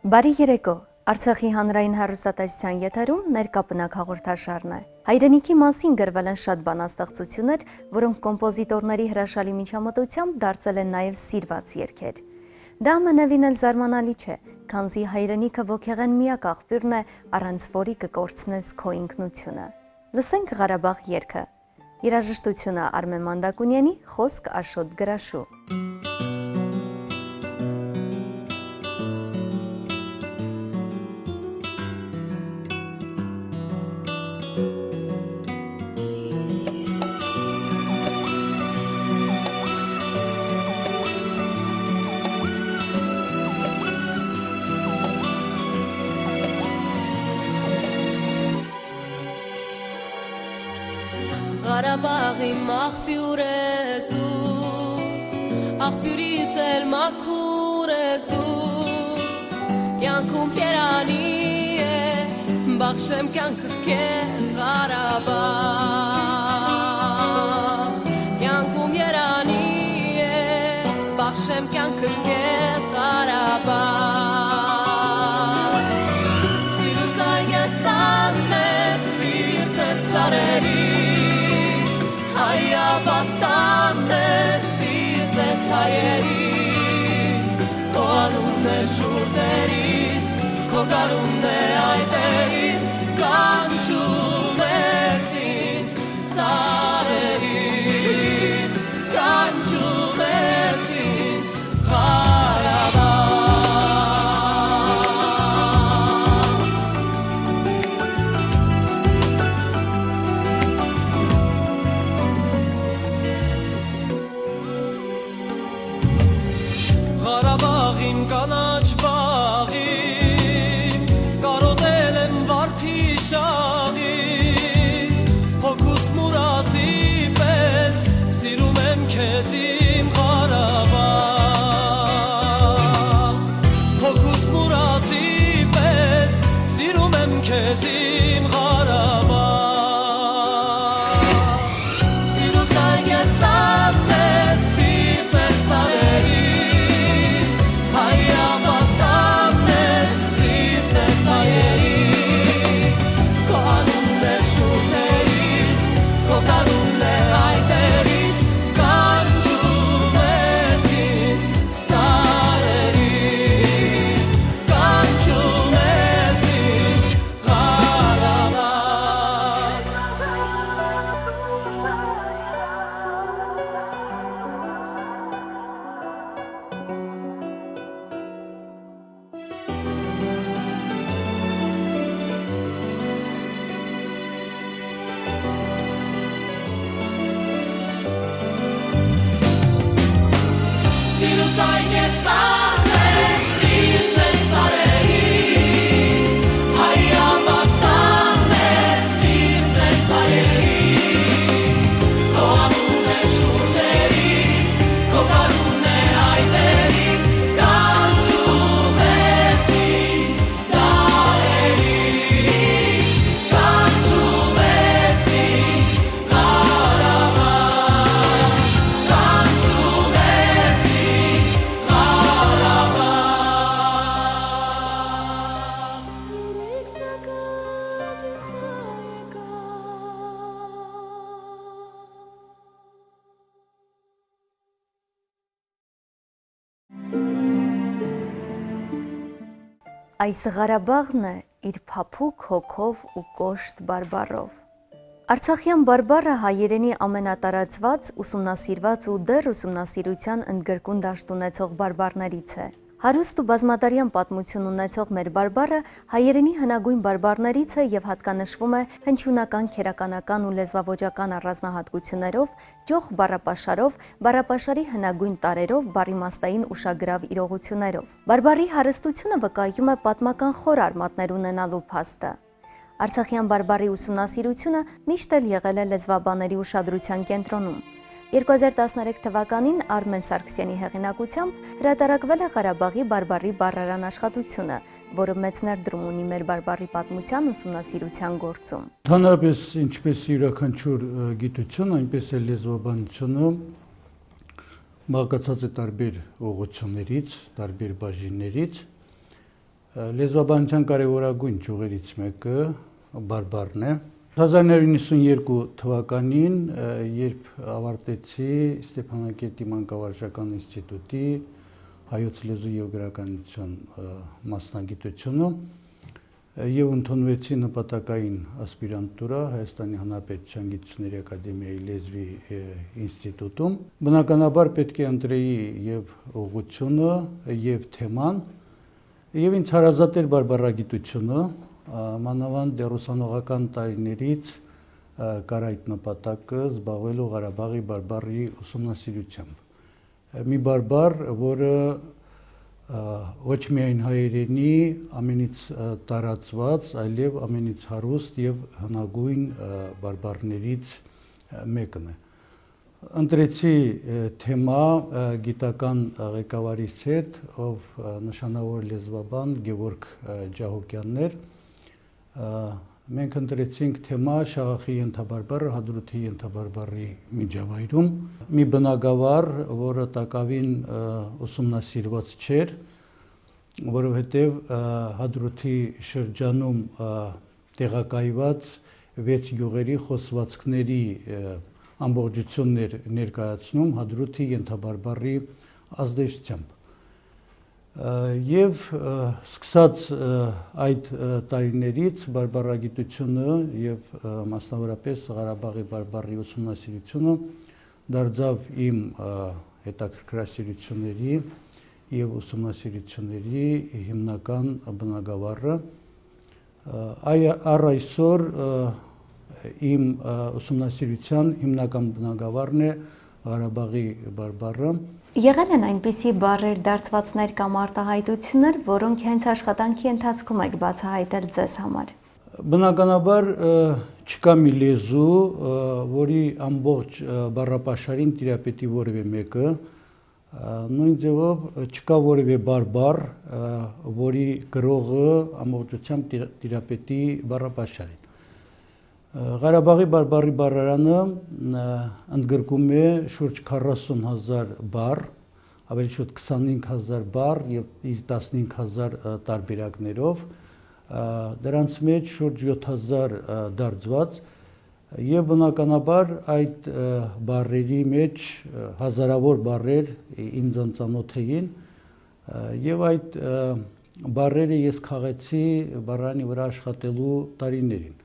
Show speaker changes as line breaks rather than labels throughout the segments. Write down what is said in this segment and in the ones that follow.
Բարի երեկո, Արցախի հանրային հեռուստատեսության եթերում ներկա բնակ հաղորդաշարն է։ Հայրենիքի մասին գրվել են շատ բանաստեղծություններ, որոնք կոմպոզիտորների հրաշալի միջամտությամբ դարձել են նաև սիրված երգեր։ Դա ամենևին էլ զարմանալի չէ, քանզի հայրենիքը ոգեղեն միակ աղբյուրն է, առանց որի կկորցնես քո ինքնությունը։ Լսենք Ղարաբաղ երգը։ Երաժշտությունը Արմեն Մանդակունյանի, խոսք Աշոտ Գրաշու։
Ղարաբաղի աղբյուր ես դու, աղբյուրից էլ մաքուր ես դու, կյանքում կերանի է, բախշեմ կյանքս քեզ Ղարաբաղ, կյանքում երանի է, բախշեմ կյանքս քեզ Ղարաբաղ, սիրուս այգեստանն է, սիրտս սարերի, Հայաբաստանն է, սիրտես հայերի, քո անունն է շուրթերիս, քո գարունն է այտերիս, կանչում ես ինձ սարերից, կանչում ես ինձ
Այս Ղարաբաղն է իր փափուկ հոգով ու կոշտ բարբառով։ Արցախյան բարբառը հայերենի ամենատարածված, ուսումնասիրված ու դեռ ուսումնասիրության ընդգրկուն դաշտ ունեցող բարբառներից է։ Հարուստ ու բազմատարյան պատմություն ունեցող մեր բարբառը հայերենի հնագույն բարբառներից է եւ հատկանշվում է հնչյունական, քերականական ու լեզվաոճական առանձնահատկություններով, ճոխ բառապաշարով, բառապաշարի հնագույն տարրերով, բառիմաստային ուշագրավ իրողություններով։ Բարբառի հարստությունը վկայում է պատմական խոր արմատներ ունենալու փաստը։ Արցախյան բարբառի ուսումնասիրությունը միշտ էլ եղել է լեզվաբանների ուշադրության կենտրոնում։ 2013 թվականին Արմեն Սարգսյանի հեղինակությամբ հրատարակվել է Ղարաբաղի բարբառի բառարան աշխատությունը, որը մեծ ներդրում ունի մեր բարբառի պատմության ուսումնասիրության գործում։
Հանրապես ինչպես յուրաքանչյուր գիտություն, այնպես էլ լեզվաբանությունը բաղկացած է տարբեր ուղղություններից, տարբեր բաժիններից, Լեզվաբանության կարևորագույն ճյուղերից մեկը բարբառն է։ 1992 թվականին, երբ ավարտեցի Ստեփանակերտի մանկավարժական ինստիտուտի հայոց լեզու եւ գրականություն մասնագիտությունը եւ ընդունվեցի նպատակային ասպիրանտուրա Հայաստանի Հանրապետության Գիտությունների ակադեմիայի լեզվի ինստիտուտում։ Բնականաբար պետք է ընտրեի եւ ուղղությունը եւ թեման, եւ ինձ հարազատ էր բարբառագիտությունը, մանավանդ դերուսանողական տարիներից կար այդ նպատակը զբաղվելու Ղարաբաղի բարբառի ուսումնասիրությամբ։ Մի բարբառ, որը ոչ միայն հայերենի ամենից տարածված, այլև ամենից հարուստ եւ հնագույն բարբառներից մեկն է։ Ընտրեցի թեմա գիտական ղեկավարից հետ, ով նշանավոր լեզվաբան Գևորգ Ջահոկյանն էր։ Մենք ընտրեցինք թեմա Շաղախի ենթաբարբառը Հադրութի ենթաբարբառի միջավայրում։ Մի բնագավառ, որը տակավին ուսումնասիրված չէր, որովհետև Հադրութի շրջանում տեղակայված 6 գյուղերի խոսվածքների ամբողջությունն էր ներկայացնում Հադրութի ենթաբարբառի ազդեցությամբ։ Եվ սկսած այդ տարիներից բարբառագիտությունը եւ մասնավորապես Ղարաբաղի բարբառի ուսումնասիրությունը դարձավ իմ հետաքրքրասիրությունների եւ ուսումնասիրությունների հիմնական բնագավառը։ Առ այսօր իմ ուսումնասիրության հիմնական բնագավառն է Ղարաբաղի բարբառը։
Եղել են այնպիսի բառեր, դարձվածներ կամ արտահայտություններ, որոնք հենց աշխատանքի ընթացքում եք բացահայտել ձեզ համար։
Բնականաբար չկա մի լեզու, որի ամբողջ բառապաշարին տիրապետի որևէ մեկը, նույն ձևով չկա որևէ բարբառ, որի գրողը ամբողջությամբ տիրապետի բառապաշարին։ Ղարաբաղի բարբառի բառարանը ընդգրկում է շուրջ 40,000 բառ, ավելի շուտ 25,000 բառ եւ իր 15,000 տարբերակներով, դրանց մեջ շուրջ 7,000 դարձված եւ բնականաբար այդ բառերի մեջ հազարավոր բառեր ինձ անծանոթ էին եւ այդ բառերը ես քաղեցի բառարանի վրա աշխատելու տարիներին,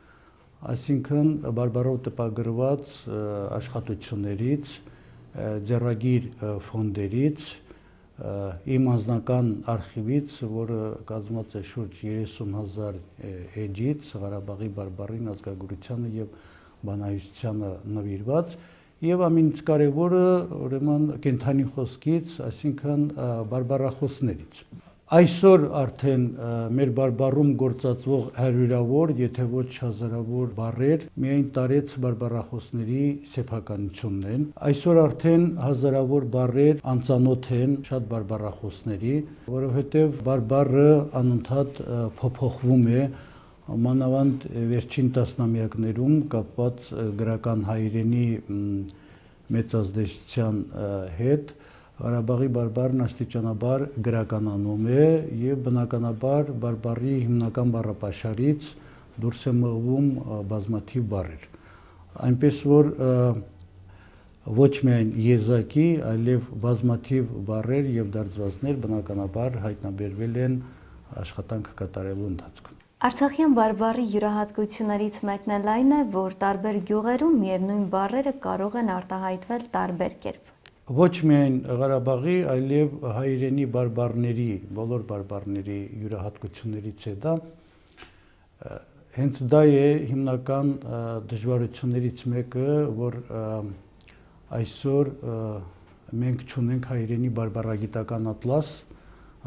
այսինքն բարբառով տպագրված աշխատություններից, ձեռագիր ֆոնդերից, իմ անձնական արխիվից, որը կազմված է շուրջ 30,000 էջից, Ղարաբաղի բարբառին, ազգագրությանը եւ բանահյուսությանը նվիրված, եւ ամենից կարեւորը, ուրեմն կենդանի խոսքից, այսինքն բարբառախոսներից։ Այսօր արդեն մեր բարբառում գործածվող հարյուրավոր, եթե ոչ հազարավոր բառեր միայն տարեց բարբառախոսների սեփականությունն են։ Այսօր արդեն հազարավոր բառեր անծանոթ են շատ բարբառախոսների, որովհետև բարբառը անընդհատ փոփոխվում է, մանավանդ վերջին տասնամյակներում կապված գրական հայերենի մեծ ազդեցության հետ Ղարաբաղի բարբառն աստիճանաբար գրականանում է եւ բնականաբար բարբառի հիմնական բառապաշարից դուրս է մղվում բազմաթիվ բառեր։ Այնպես որ ոչ միայն եզակի, այլև բազմաթիվ բառեր եւ դարձվածներ բնականաբար հայտնաբերվել են աշխատանք կատարելու ընթացքում։
Արցախյան բարբառի յուրահատկություններից մեկն էլ այն է, որ տարբեր գյուղերում միևնույն բառերը կարող են արտահայտվել տարբեր կերպ։
Ոչ միայն Ղարաբաղի, այլև հայերենի բարբառների, բոլոր բարբառների յուրահատկություններից է դա։ Հենց դա է հիմնական դժվարություններից մեկը, որ այսօր մենք չունենք հայերենի բարբառագիտական ատլաս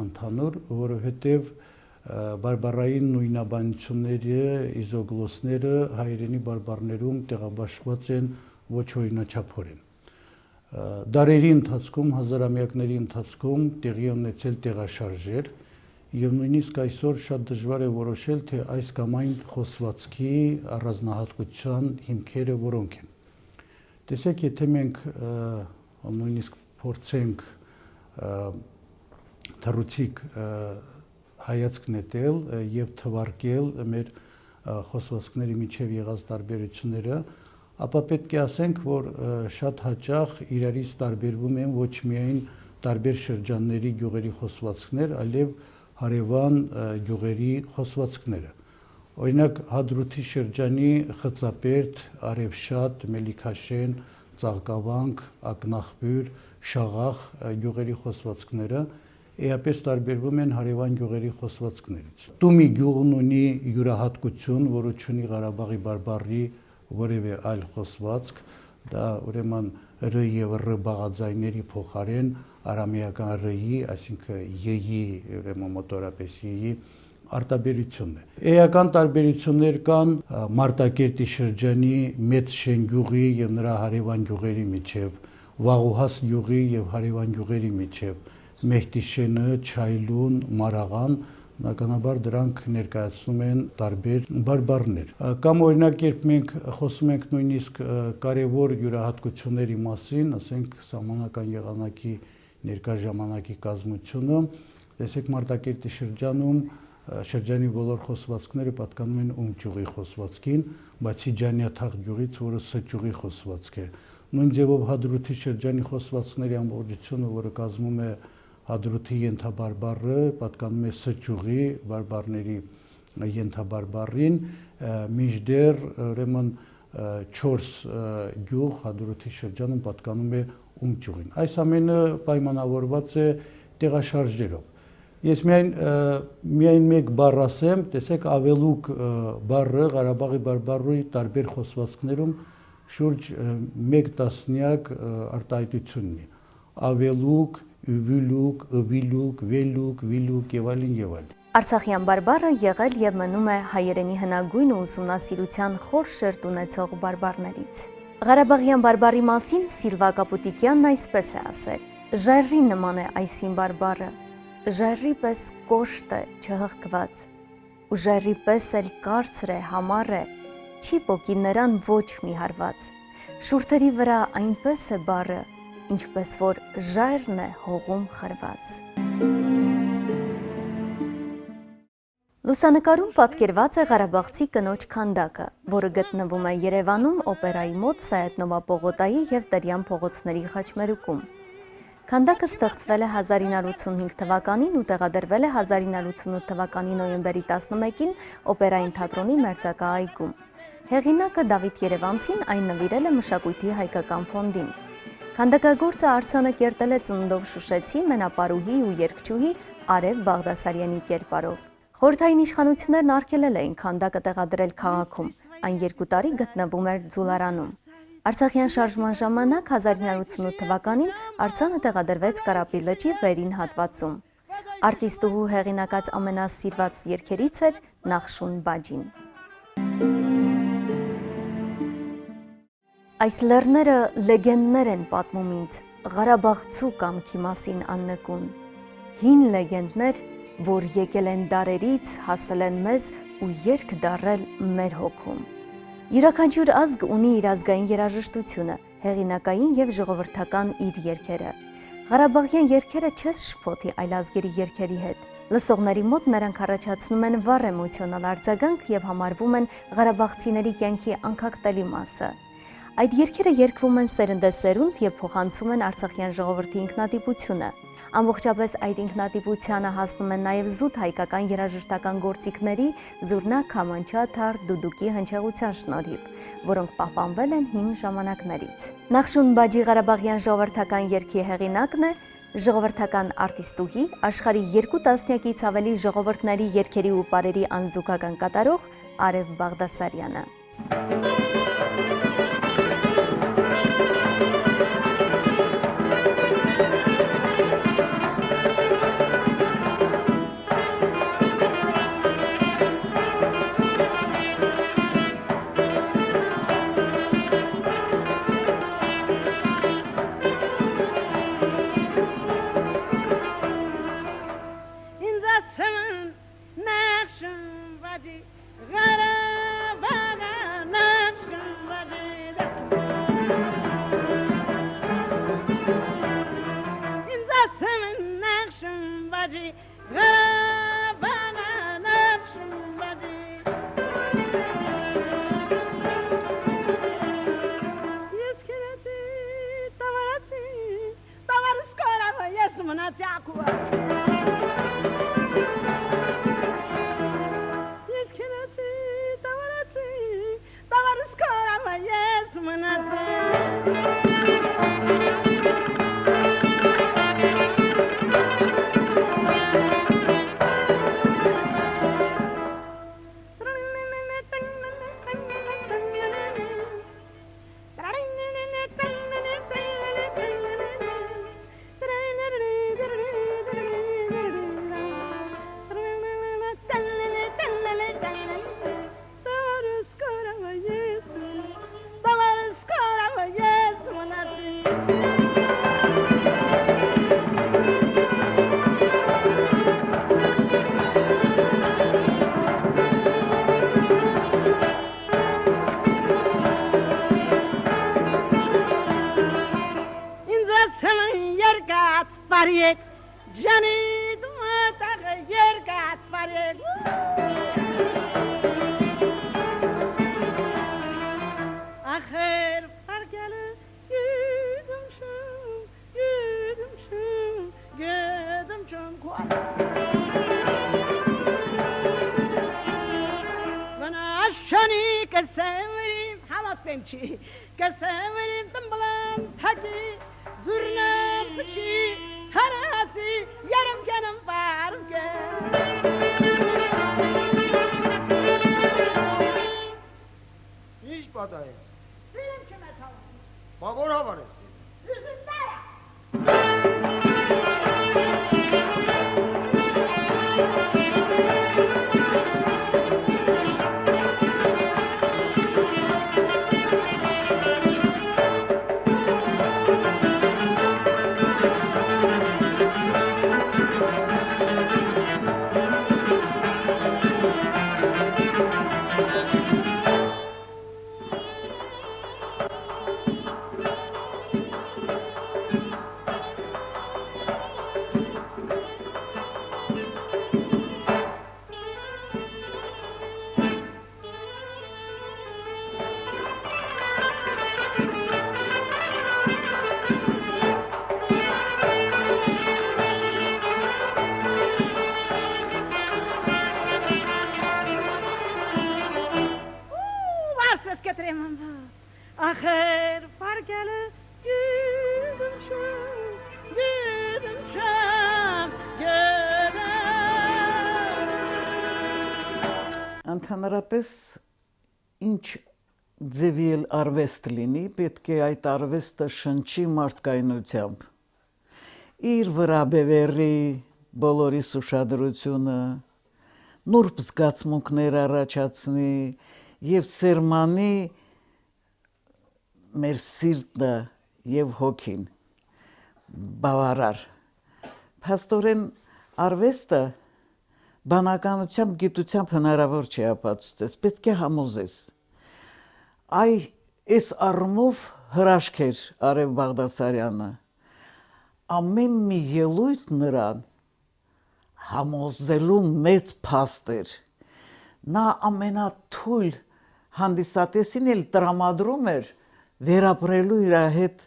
ընդհանուր, որովհետև բարբառային նույնաբանությունները, իզոգլոսները հայերենի բարբառներում տեղաբաշխված են ոչ օրինաչափորեն։ Դարերի ընթացքում, հազարամյակների ընթացքում տեղի ունեցել տեղաշարժեր եւ նույնիսկ այսօր շատ դժվար է որոշել, թե այս կամ այն խոսվածքի առանձնահատկության հիմքերը որոնք են։ Տեսեք, եթե մենք նույնիսկ փորձենք թռուցիկ հայացք նետել եւ թվարկել մեր խոսվածքների միջև եղած տարբերությունները, ապա պետք է ասենք, որ շատ հաճախ իրարից տարբերվում են ոչ միայն տարբեր շրջանների գյուղերի խոսվածքներ, այլև հարևան գյուղերի խոսվածքները։ Օրինակ Հադրութի շրջանի Խծապերտ, Արևշատ, Մելիքաշեն, Ծաղկավանք, Ակնախբյուր, Շաղախ գյուղերի խոսվածքները էապես տարբերվում են հարևան գյուղերի խոսվածքներից։ Տումի գյուղն ունի յուրահատկություն, որը ունի Ղարաբաղի բարբառի որևէ այլ խոսվածք, դա ուրեմն ռ եւ ռ բաղաձայների փոխարեն արամեական ռ-ի, այսինքն յ-ի, ուրեմն մոտորապես յ-ի արտաբերությունն է։ Էական տարբերություններ կան Մարտակերտի շրջանի Մեծ Շեն գյուղի եւ նրա հարևան գյուղերի միջև, Վաղուհաս գյուղի եւ հարևան գյուղերի միջև, Մեհդիշենը, Չայլուն, Մարաղան, բնականաբար դրանք ներկայացնում են տարբեր բարբառներ։ Կամ օրինակ, երբ մենք խոսում ենք նույնիսկ կարևոր յուրահատկությունների մասին, ասենք սահմանական եղանակի ներկա ժամանակի կազմությունը, տեսեք Մարտակերտի շրջանի բոլոր խոսվածքները պատկանում են ում ճյուղի խոսվածքին, բացի Ջանյաթաղ գյուղից, որը Ս ճյուղի խոսվածք է։ Նույն ձևով Հադրութի շրջանի խոսվածքների ամբողջությունը, որը կազմում է Հադրութի ենթաբարբառը, պատկանում է Ս ճյուղի բարբառների ենթաբարբառին, մինչդեռ ուրեմն 4 գյուղ Հադրութի շրջանում պատկանում է ում ճյուղին։ Այս ամենը պայմանավորված է տեղաշարժերով։ Ես միայն մեկ բառ ասեմ, տեսեք ավելուկ բառը Ղարաբաղի բարբառի տարբեր խոսվածքներում շուրջ 1 տասնյակ արտահայտություն ունի։ Ավելուկ, ուվիլուկ, ըվիլուկ, վելուկ, վիլուկ եւ այլն եւ այլն։
Արցախյան բարբառը եղել եւ մնում է հայերենի հնագույն ու ուսումնասիրության խոր շերտ ունեցող բարբառներից։ Ղարաբաղյան բարբառի մասին Սիլվա Կապուտիկյանն այսպես է ասել. «Ժայռի նման է այսին բարբառը, ժայռի պես կոշտ է, չհղկված, ու ժայռի պես էլ կարծր է, համառ է, չի պոկի նրան ոչ մի հարված, շուրթերի վրա այնպես է բառը, ինչպես որ ժայռն է հողում խրված»։ Լուսանկարում պատկերված է ղարաբաղցի կնոջ քանդակը, որը գտնվում է Երևանում օպերայի մոտ Սայաթ-Նովա պողոտայի և Տերյան փողոցների խաչմերուկում։ Քանդակը ստեղծվել է 1985 թվականին ու տեղադրվել է 1988 թվականի նոյեմբերի 11-ին օպերային թատրոնի մերձակա այգում։ Հեղինակը Դավիթ Երևանցին այն նվիրել է մշակույթի հայկական ֆոնդին։ Քանդակագործը արձանը կերտել է ծննդով շուշեցի մենապարուհի ու երգչուհի Արև Բաղդասարյանի կերպարով։ Խորհրդային իշխանություններն արգելել էին քանդակը տեղադրել քաղաքում, այն 2 տարի գտնվում էր Ձուլարանում։ Արցախյան շարժման ժամանակ 1988 թվականին արձանը տեղադրվեց Կարապի լճի վերին հատվածում։ Արտիստուհու հեղինակած ամենասիրված երգերից էր Նախշուն Բաջին։ Այս լեռները լեգենդներ են պատմում ինձ, Ղարաբաղցու կամքի մասին աննկուն, հին լեգենդներ, որ եկել են դարերից, հասել են մեզ ու երգ դառել մեր հոգում։ Յուրաքանչյուր ազգ ունի իր ազգային երաժշտությունը, հեղինակային և ժողովրդական իր երգերը։ Ղարաբաղյան երգերը չես շփոթի այլ ազգերի երգերի հետ։ Լսողների մոտ նրանք առաջացնում են վառ էմոցիոնալ արձագանք և համարվում են ղարաբաղցիների կյանքի անքակտելի մասը։ Այդ երգերը երգվում են սերնդեսերունդ և փոխանցում են արցախյան ժողովրդի ինքնատիպությունը։ Ամբողջապես այդ ինքնատիպությանը հասնում են նաև զուտ հայկական երաժշտական գործիքների զուռնա, քամանչա, թար, դուդուկի հնչեղության շնորհիվ, որոնք պահպանվել են հին ժամանակներից։ Նախշուն Բաջի ղարաբաղյան ժողովրդական երգի հեղինակն է ժողովրդական արտիստուհի, աշխարհի 2 տասնյակից ավելի ժողովուրդների երգերի ու պարերի անզուգական կատարող Արև Բաղդասարյանը։
Gharabaga, Variyet Cani Dumatı Yergat variyet Ahir farkeli Yüdüm şum kuat Bana aşşani keseverim Halat bemçi Keseverim tımbılan Taki Zurnam bıçı Harası yarım canım varım gel
Hiç badayız.
Benim kime tavuk
Babur havarız.
Yüzünde ya Varsız getireyim onu Ahir farkeli Yüdüm şum
Ընդհանրապես ինչ ձևի էլ արվեստ լինի, պետք է այդ արվեստը շնչի մարդկայնությամբ։ Իր վրա բևեռի բոլորիս ուշադրությունը, նուրբ զգացմունքներ առաջացնի եւ սերմանի մեր սիրտը եւ հոգին բավարար։ Փաստորեն արվեստը բանականությամբ գիտությամբ հնարավոր չի ապացուցես, պետք է համոզես։ Այս առումով հրաշք էր Արև Բաղդասարյանը։ Ամեն մի ելույթ նրան համոզելու մեծ փաստ էր։ Նա ամենաթույլ հանդիսատեսին էլ տրամադրում էր վերապրելու իր հետ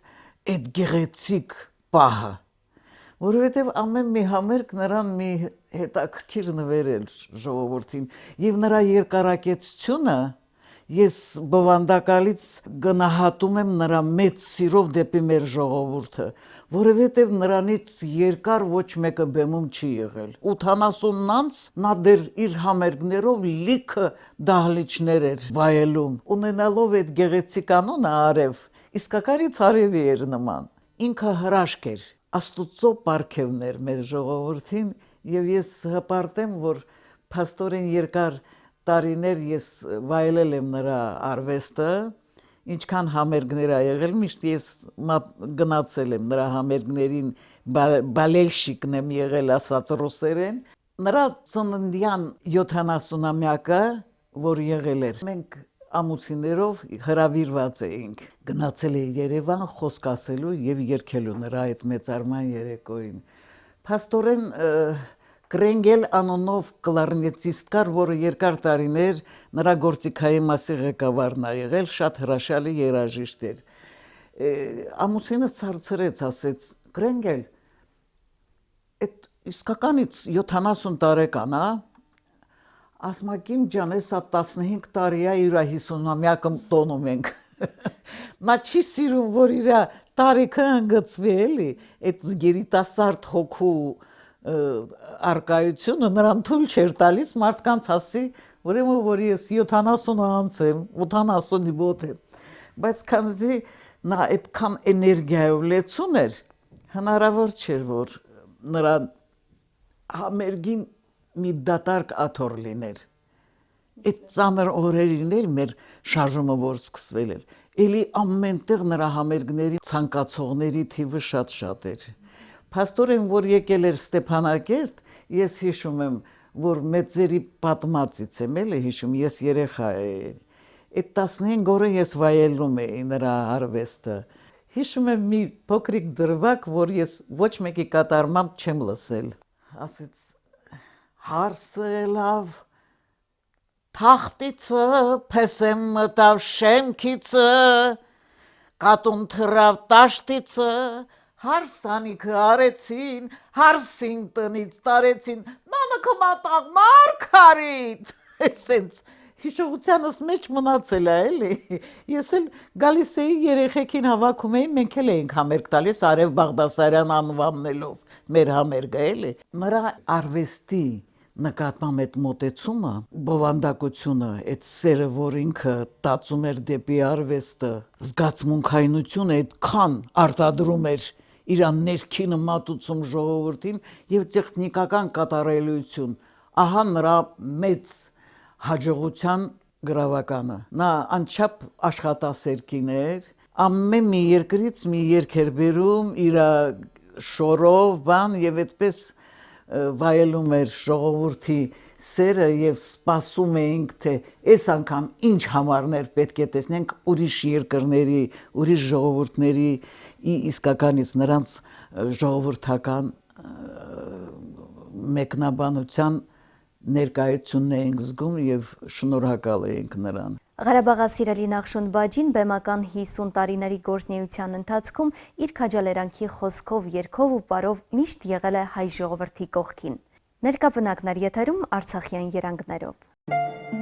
այդ գեղեցիկ պահը, որովհետև ամեն մի համերգ նրան մի հետաքրքիր նվերել ժողովրդին եւ նրա երկարակեցությունը ես բովանդակալից գնահատում եմ նրա մեծ սիրով դեպի մեր ժողովուրդը, որովհետև նրանից երկար ոչ մեկը բեմում չի եղել։ 80-ն անց նա դեռ իր համերգներով լիքը դահլիճներ էր վայելում, ունենալով այդ գեղեցիկ անունը Արև, իսկականից Արևի էր նման։ Ինքը հրաշք էր, Աստուծո պարգևն էր մեր ժողովրդին եւ ես հպարտեմ, որ փաստորեն երկար տարիներ ես վայելել եմ նրա արվեստը, ինչքան համերգներ ա եղել, միշտ ես գնացել եմ նրա համերգներին, բալելշիկն եմ եղել ասած ռուսերեն, նրա ծննդյան 70-ամյակը, որ եղել էր, մենք ամուսիներով հրավիրված էինք, գնացել էի Երևան խոսք ասելու եւ երգելու նրա այդ մեծարման երեկոյին։ Փաստորեն Կրենգել անունով կլարնետիստ կար, որը երկար տարիներ նրա գործիքայի մասի ղեկավարն ա եղել, շատ հրաշալի երաժիշտ էր։ Ամուսինս հարցրեց, ասեց. Կրենգել, այդ իսկականից 70 տարեկան ա, ասմակիմ ջան, էսա 15 տարի ա իր 50-ամյակը տոնում ենք։ Նա չի սիրում, որ իր տարիքը ընգծվի էլի, այդ երիտասարդ հոգու արկայությունը նրան թույլ չէր տալիս մարդկանց ասի, ուրեմն որ ես 70 անց եմ, 80-ի մոտ եմ, բայց քանզի նա այդքան էներգիայով լեցուն էր, հնարավոր չէր, որ նրան համերգին մի դատարկ աթոռ լիներ։ Այդ ծանր օրերին էլ մեր շարժումը որ սկսվել էր, էլի ամենտեղ նրա համերգների ցանկացողների թիվը շատ էր։ Փաստորեն, որ եկել էր Ստեփանակերտ, ես հիշում եմ, որ մեծերի պատմածից եմ էլի հիշում, ես երեխա էի։ Այդ 15 օրը ես վայելում էի նրա արվեստը։ Հիշում եմ մի փոքրիկ դրվագ, որ ես ոչ մեկի կատարմամբ չեմ լսել։ Ասեց հարսելավ թախտիցը, փեսեմ մտավ շեմքիցը, կատուն թրավ տաշտիցը, հարսանիքը արեցին, հարսին տնից տարեցին, նանքը մատաղ մարգարիտ, սենց հիշողությանս մեջ մնացել է, էլի։ Ես էլ գալիս էի երեխեքին հավաքում էի, մենք էլ էինք համերգ տալիս Արև Բաղդասարյան անվանելով, մեր համերգը, էլի։ Նրա արվեստի նկատմամբ այդ մոտեցումը, բովանդակությունը, այդ սերը, որ ինքը տածում էր դեպի արվեստը, զգացմունքայնությունը այդքան արտադրում էր իրան ներքինը մատուցում ժողովրդին եւ տեխնիկական կատարելություն, ահա նրա մեծ հաջողության գրավականը։ Նա անչափ աշխատասեր էր, ամեն մի երկրից մի երգ էր բերում իր շորով, բան եւ այդպես վայելում էր ժողովրդի սերը եւ սպասում էինք, թե այս անգամ ինչ համարներ պետք է տեսնենք ուրիշ երկրների, ուրիշ ժողովուրդների իսկականից նրանց ժողովրդական մեկնաբանության ներկայությունն էինք զգում եւ շնորհակալ էինք նրան։
Ղարաբաղասիրելի Նախշոն Բաջին բեմական 50 տարիների գործունեության ընթացքում իր քաջալերանքի խոսքով, երգով ու պարով միշտ եղել է հայ ժողովրդի կողքին։ Ներկա բնակներ եթերում Արցախյան երանգներով։